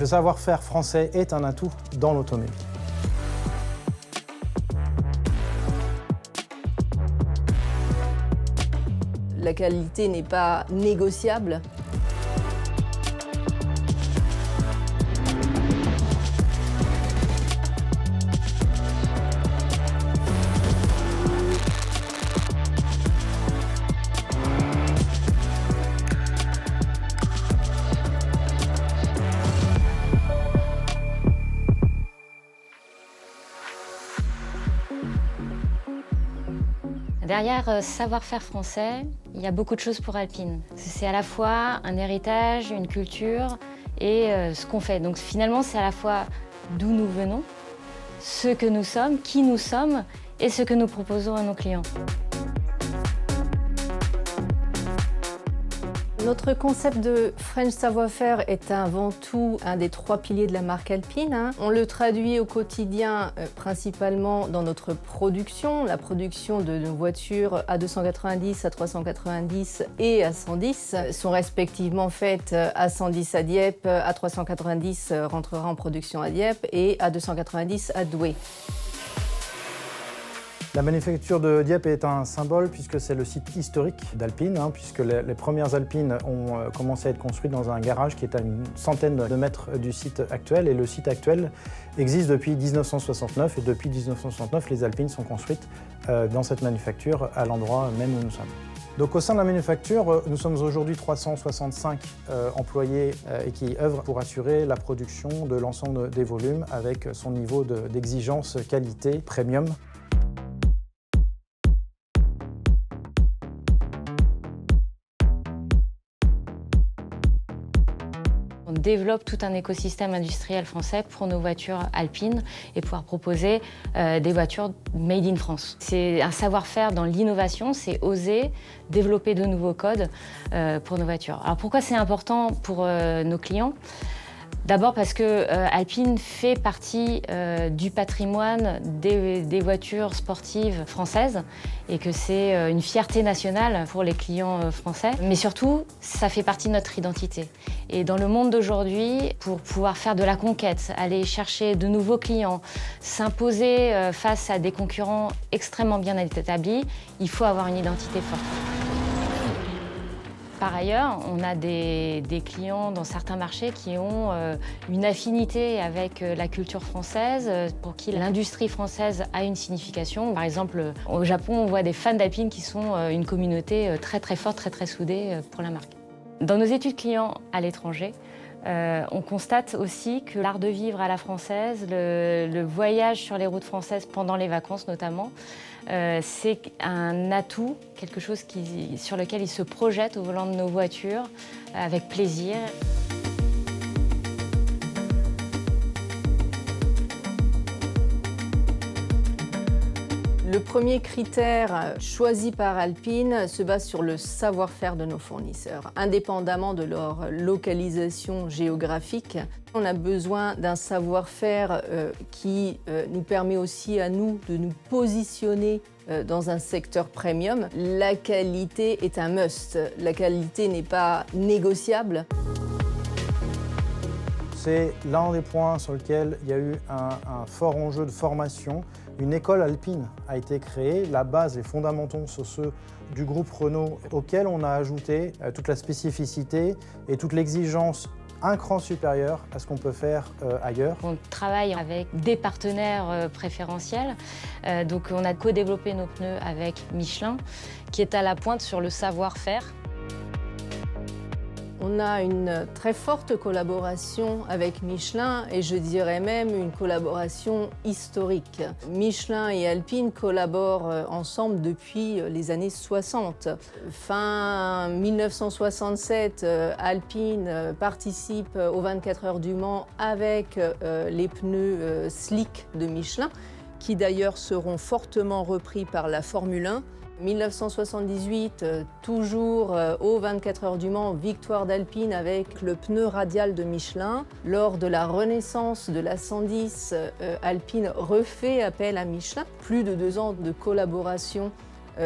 Le savoir-faire français est un atout dans l'automobile. La qualité n'est pas négociable. Derrière savoir-faire français, il y a beaucoup de choses pour Alpine. C'est à la fois un héritage, une culture et ce qu'on fait. Donc finalement, c'est à la fois d'où nous venons, ce que nous sommes, qui nous sommes et ce que nous proposons à nos clients. Notre concept de French savoir-faire est avant tout un des 3 piliers de la marque Alpine. On le traduit au quotidien principalement dans notre production, la production de nos voitures A290, A390 et A110 sont respectivement faites A110 à Dieppe, A390 rentrera en production à Dieppe et A290 à Douai. La manufacture de Dieppe est un symbole puisque c'est le site historique d'Alpine, puisque les premières Alpines ont commencé à être construites dans un garage qui est à une centaine de mètres du site actuel. Et le site actuel existe depuis 1969 et depuis 1969, les Alpines sont construites dans cette manufacture à l'endroit même où nous sommes. Donc au sein de la manufacture, nous sommes aujourd'hui 365 employés et qui œuvrent pour assurer la production de l'ensemble des volumes avec son niveau d'exigence qualité premium. On développe tout un écosystème industriel français pour nos voitures alpines et pouvoir proposer des voitures made in France. C'est un savoir-faire dans l'innovation, c'est oser développer de nouveaux codes pour nos voitures. Alors pourquoi c'est important pour nos clients ? D'abord parce que Alpine fait partie du patrimoine des voitures sportives françaises et que c'est une fierté nationale pour les clients français. Mais surtout, ça fait partie de notre identité. Et dans le monde d'aujourd'hui, pour pouvoir faire de la conquête, aller chercher de nouveaux clients, s'imposer face à des concurrents extrêmement bien établis, il faut avoir une identité forte. Par ailleurs, on a des clients dans certains marchés qui ont une affinité avec la culture française, pour qui l'industrie française a une signification. Par exemple, au Japon, on voit des fans d'Alpine qui sont une communauté très très forte, très très soudée pour la marque. Dans nos études clients à l'étranger, on constate aussi que l'art de vivre à la française, le voyage sur les routes françaises pendant les vacances notamment, c'est un atout, quelque chose sur lequel ils se projettent au volant de nos voitures avec plaisir. Le premier critère choisi par Alpine se base sur le savoir-faire de nos fournisseurs. Indépendamment de leur localisation géographique, on a besoin d'un savoir-faire qui nous permet aussi à nous de nous positionner dans un secteur premium. La qualité est un must. La qualité n'est pas négociable. C'est l'un des points sur lequel il y a eu un fort enjeu de formation. Une école alpine a été créée, la base, les fondamentaux sont ceux du groupe Renault, auquel on a ajouté toute la spécificité et toute l'exigence un cran supérieur à ce qu'on peut faire ailleurs. On travaille avec des partenaires préférentiels, donc on a co-développé nos pneus avec Michelin, qui est à la pointe sur le savoir-faire. On a une très forte collaboration avec Michelin et je dirais même une collaboration historique. Michelin et Alpine collaborent ensemble depuis les années 60. Fin 1967, Alpine participe aux 24 heures du Mans avec les pneus slick de Michelin, qui d'ailleurs seront fortement repris par la Formule 1. 1978, toujours aux 24 heures du Mans, victoire d'Alpine avec le pneu radial de Michelin. Lors de la renaissance de la 110, Alpine refait appel à Michelin. Plus de 2 ans de collaboration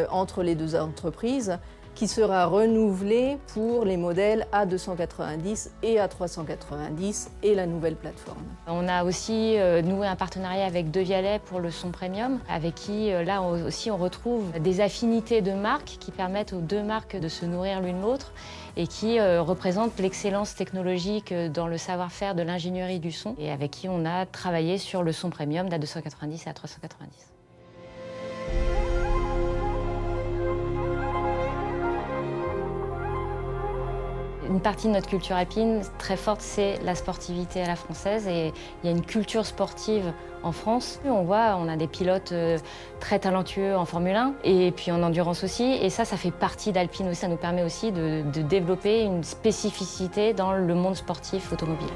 entre les deux entreprises. qui sera renouvelé pour les modèles A290 et A390 et la nouvelle plateforme. On a aussi noué un partenariat avec De Vialet pour le son premium, avec qui là aussi on retrouve des affinités de marques qui permettent aux deux marques de se nourrir l'une l'autre et qui représentent l'excellence technologique dans le savoir-faire de l'ingénierie du son et avec qui on a travaillé sur le son premium d'A290 et A390. Une partie de notre culture alpine très forte, c'est la sportivité à la française et il y a une culture sportive en France. On voit, on a des pilotes très talentueux en Formule 1 et puis en endurance aussi. Et ça fait partie d'Alpine aussi. Ça nous permet aussi de développer une spécificité dans le monde sportif automobile.